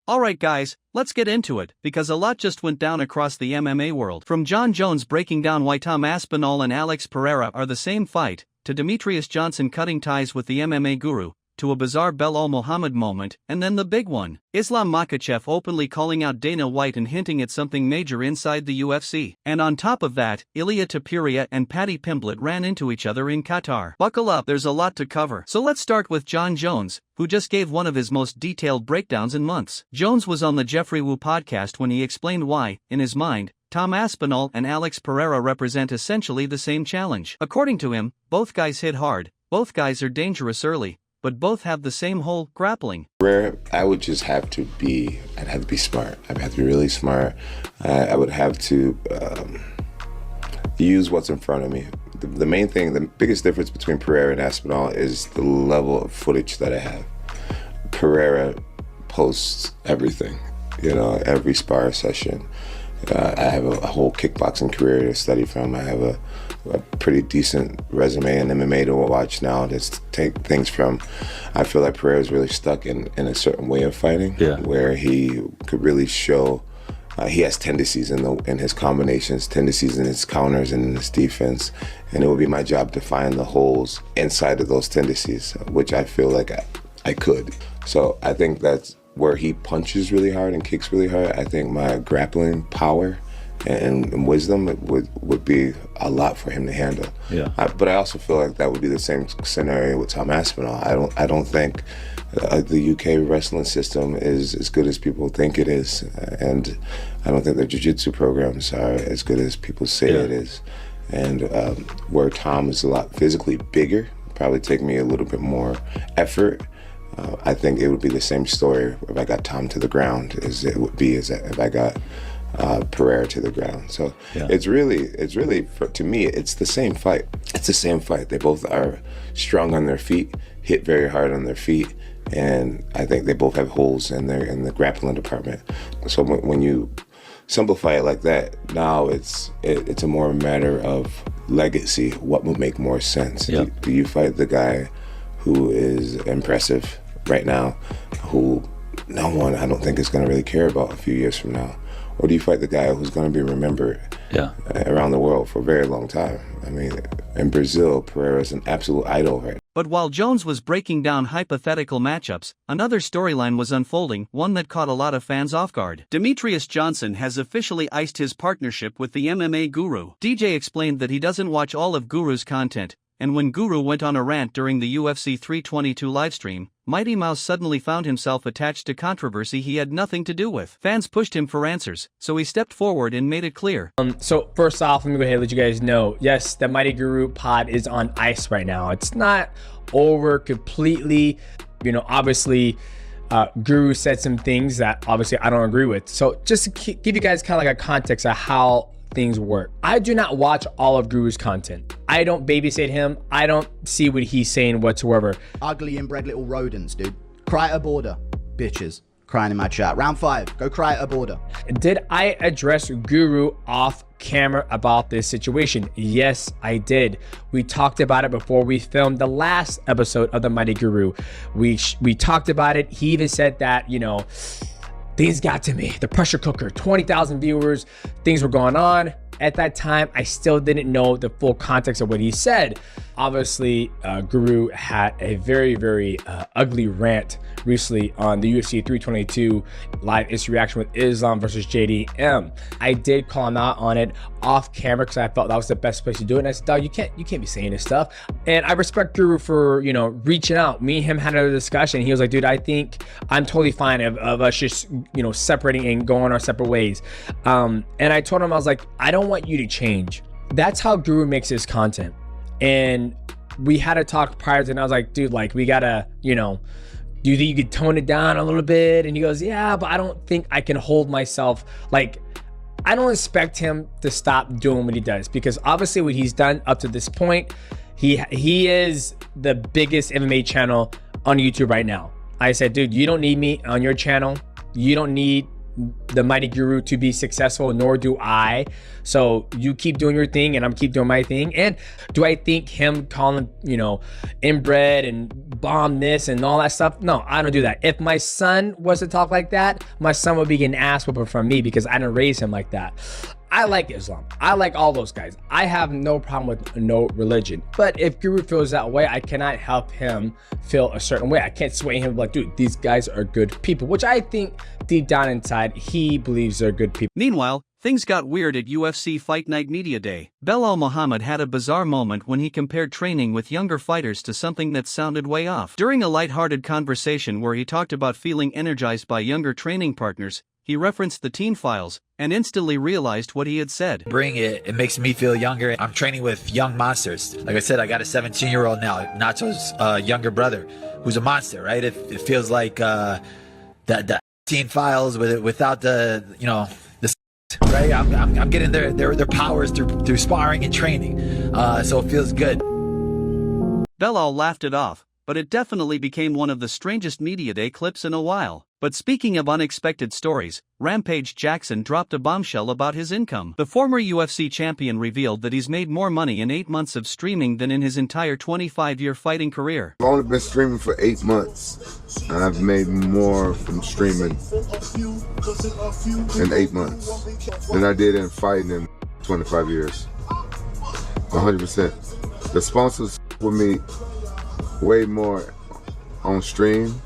Alright guys, let's get into it, because a lot just went down across the MMA world. From Jon Jones breaking down why Tom Aspinall and Alex Pereira are the same fight, to Demetrious Johnson cutting ties with the MMA guru, to a bizarre Belal Muhammad moment, and then the big one, Islam Makhachev openly calling out Dana White and hinting at something major inside the UFC. And on top of that, Topuria and Paddy Pimblett ran into each other in Qatar. Buckle up, there's a lot to cover. So let's start with Jon Jones, who just gave one of his most detailed breakdowns in months. Jones was on the Jeffrey Wu podcast when he explained why, in his mind, Tom Aspinall and Alex Pereira represent essentially the same challenge. According to him, both guys hit hard, both guys are dangerous early, but both have the same whole grappling. I would just have to be, I'd have to be smart. I'd have to be really smart. I would have to use what's in front of me. The main thing, the biggest difference between Pereira and Aspinall is the level of footage that I have. Pereira posts everything, every spar session. I have a whole kickboxing career to study from. I have a pretty decent resume in MMA to watch now. Just take things from. I feel like Pereira's really stuck in a certain way of fighting, where he could really show. He has tendencies in his combinations, tendencies in his counters and in his defense, and it would be my job to find the holes inside of those tendencies, which I feel like I could. So I think that's where he punches really hard and kicks really hard. I think my grappling power and wisdom would be a lot for him to handle. But I also feel like that would be the same scenario with Tom Aspinall. I don't think the UK wrestling system is as good as people think it is, and I don't think the jiu-jitsu programs are as good as people say it is. And where Tom is a lot physically bigger, probably take me a little bit more effort. I think it would be the same story if I got Tom to the ground as it would be if I got Pereira to the ground. So it's really, to me, it's the same fight. It's the same fight. They both are strong on their feet, hit very hard on their feet, and I think they both have holes in the grappling department. So when you simplify it like that, now it's a more matter of legacy. What would make more sense? Do you fight the guy who is impressive right now, who no one I don't think is going to really care about a few years from now? Or do you fight the guy who's going to be remembered around the world for a very long time? I mean, in Brazil, Pereira is an absolute idol right now. But while Jones was breaking down hypothetical matchups, another storyline was unfolding, one that caught a lot of fans off guard. Demetrious Johnson has officially iced his partnership with the MMA guru. DJ explained that he doesn't watch all of Guru's content, and when Guru went on a rant during the UFC 322 livestream, Mighty Mouse suddenly found himself attached to controversy he had nothing to do with. Fans pushed him for answers, so he stepped forward and made it clear. So first off, let me go ahead and let you guys know, yes, the Mighty Guru pod is on ice right now. It's not over completely. Obviously, Guru said some things that obviously I don't agree with. So just to give you guys kind of like a context of how things work. I do not watch all of Guru's content. I don't babysit him. I don't see what he's saying whatsoever. Ugly inbred little rodents, dude. Cry at a border. Bitches. Crying in my chat. Round 5. Go cry at a border. Did I address Guru off camera about this situation? Yes, I did. We talked about it before we filmed the last episode of the Mighty Guru. We talked about it. He even said that, things got to me. The pressure cooker, 20,000 viewers, things were going on. At that time, I still didn't know the full context of what he said. Obviously, Guru had a very, very ugly rant recently on the UFC 322 live instant reaction with Islam versus JDM. I did call him out on it off camera because I felt that was the best place to do it. And I said, dog, you can't be saying this stuff. And I respect Guru for, reaching out. Me and him had a discussion. He was like, dude, I think I'm totally fine of us just, separating and going our separate ways. And I told him, I was like, I don't want you to change. That's how Guru makes his content. And we had a talk prior to, and I was like, dude, like, we gotta, do you think you could tone it down a little bit? And he goes, yeah, but I don't think I can hold myself. Like, I don't expect him to stop doing what he does, because obviously what he's done up to this point, he is the biggest MMA channel on YouTube right now. I said, dude, you don't need me on your channel. You don't need the Mighty Guru to be successful, nor do I. So you keep doing your thing and I'm keep doing my thing. And do I think him calling, you know, inbred and bomb this and all that stuff? No, I don't do that. If my son was to talk like that, my son would be getting ass whooping from me because I didn't raise him like that. I like Islam. I like all those guys. I have no problem with no religion. But if Guru feels that way, I cannot help him feel a certain way. I can't sway him like, dude, these guys are good people, which I think deep down inside, he believes they're good people. Meanwhile, things got weird at UFC Fight Night Media Day. Belal Muhammad had a bizarre moment when he compared training with younger fighters to something that sounded way off. During a lighthearted conversation where he talked about feeling energized by younger training partners, he referenced the teen files and instantly realized what he had said. Bring it. It makes me feel younger. I'm training with young monsters. Like I said, I got a 17-year-old now, Nacho's younger brother, who's a monster, right? It feels like the teen files without the, you know, the right. I'm getting their powers through sparring and training. So it feels good. Belal laughed it off, but it definitely became one of the strangest Media Day clips in a while. But speaking of unexpected stories, Rampage Jackson dropped a bombshell about his income. The former UFC champion revealed that he's made more money in 8 months of streaming than in his entire 25-year fighting career. I've only been streaming for 8 months, and I've made more from streaming in 8 months than I did in fighting in 25 years. 100%. The sponsors with me way more on stream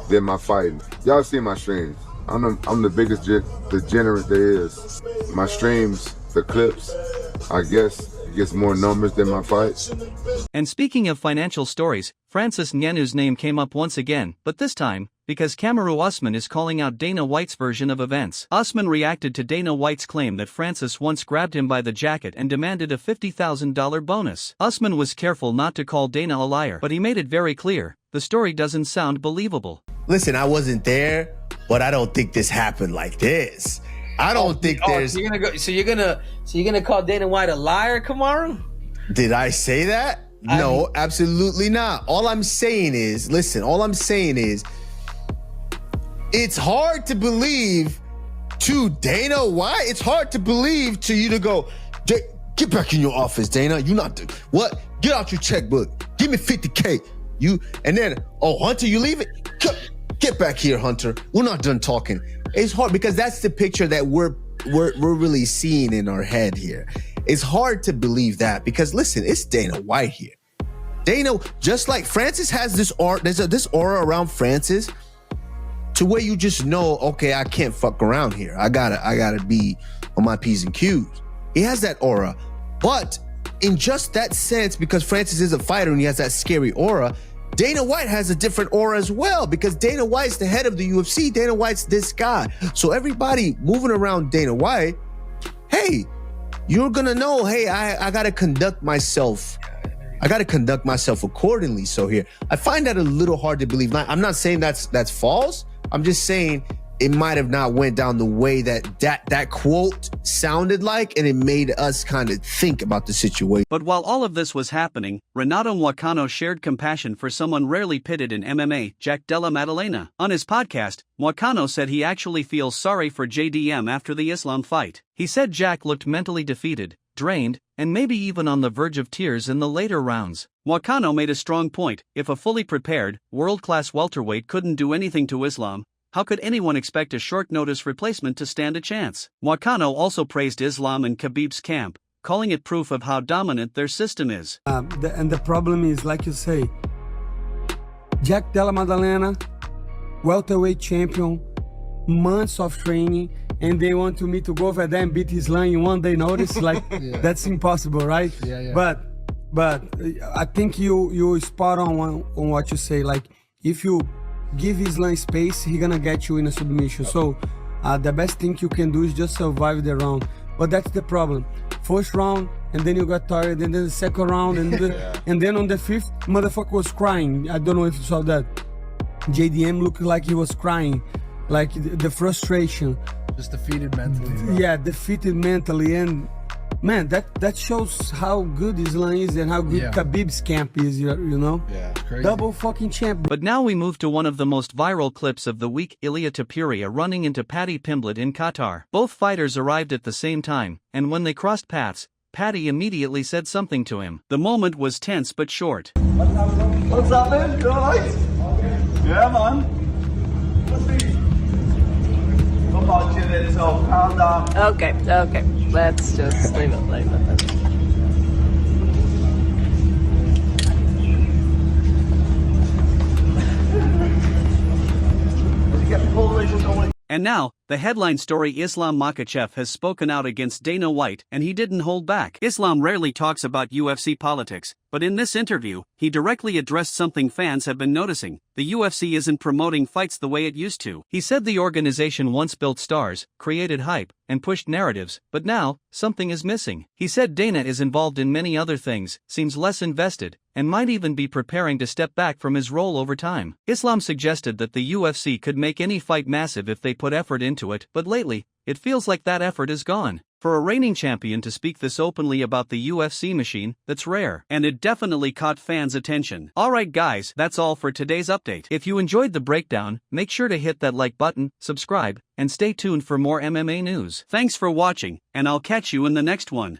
than my fighting. Y'all see my streams. I'm the biggest degenerate there is. My streams, the clips, I guess it gets more numbers than my fights. And speaking of financial stories, Francis Ngannou's name came up once again, but this time, because Kamaru Usman is calling out Dana White's version of events. Usman reacted to Dana White's claim that Francis once grabbed him by the jacket and demanded a $50,000 bonus. Usman was careful not to call Dana a liar, but he made it very clear, the story doesn't sound believable. Listen, I wasn't there, but I don't think this happened like this. I don't think there's. So you're gonna call Dana White a liar, Kamaru? Did I say that? No, absolutely not. All I'm saying is, it's hard to believe to Dana White. It's hard to believe to you to go, get back in your office, Dana. You not what? Get out your checkbook. Give me $50K. And then, Hunter, you leave it? Get back here, Hunter. We're not done talking. It's hard because that's the picture that we're really seeing in our head here. It's hard to believe that because listen, it's Dana White here. Dana, just like Francis has this aura, there's this aura around Francis to where you just know, okay, I can't fuck around here. I gotta be on my P's and Q's. He has that aura, but in just that sense, because Francis is a fighter and he has that scary aura, Dana White has a different aura as well because Dana White's the head of the UFC. Dana White's this guy. So everybody moving around Dana White, hey, you're gonna know, hey, I gotta conduct myself. I gotta conduct myself accordingly. So here, I find that a little hard to believe. I'm not saying that's false. I'm just saying it might have not went down the way that quote sounded like, and it made us kind of think about the situation. But while all of this was happening, Renato Moicano shared compassion for someone rarely pitted in MMA, Jack Della Maddalena. On his podcast, Moicano said he actually feels sorry for JDM after the Islam fight. He said Jack looked mentally defeated, drained, and maybe even on the verge of tears in the later rounds. Moicano made a strong point: if a fully prepared, world-class welterweight couldn't do anything to Islam, how could anyone expect a short-notice replacement to stand a chance? Moicano also praised Islam and Khabib's camp, calling it proof of how dominant their system is. And the problem is, like you say, Jack Della Maddalena, welterweight champion, months of training, and they want me to go over there and beat Islam in 1 day notice. Like, that's impossible, right? Yeah. But I think you spot on what you say. Like, if you give Islam space, he gonna get you in a submission. So the best thing you can do is just survive the round. But that's the problem. First round, and then you got tired, and then the second round, and then on the fifth, motherfucker was crying. I don't know if you saw that. JDM looked like he was crying, like the frustration. Just defeated mentally. Yeah, defeated mentally, and Man, that shows how good Islam is and how good Khabib's camp is, you know? Yeah, crazy. Double fucking champ. But now we move to one of the most viral clips of the week, Ilia Topuria running into Paddy Pimblett in Qatar. Both fighters arrived at the same time, and when they crossed paths, Paddy immediately said something to him. The moment was tense but short. What's up, man? You alright? Yeah, man. Come on, chill it, so calm down. Okay. Let's just leave it like that. And now, the headline story: Islam Makhachev has spoken out against Dana White, and he didn't hold back. Islam rarely talks about UFC politics, but in this interview, he directly addressed something fans have been noticing. The UFC isn't promoting fights the way it used to. He said the organization once built stars, created hype, and pushed narratives, but now, something is missing. He said Dana is involved in many other things, seems less invested, and might even be preparing to step back from his role over time. Islam suggested that the UFC could make any fight massive if they put effort into it, but lately, it feels like that effort is gone. For a reigning champion to speak this openly about the UFC machine, that's rare, and it definitely caught fans' attention. Alright guys, that's all for today's update. If you enjoyed the breakdown, make sure to hit that like button, subscribe, and stay tuned for more MMA news. Thanks for watching, and I'll catch you in the next one.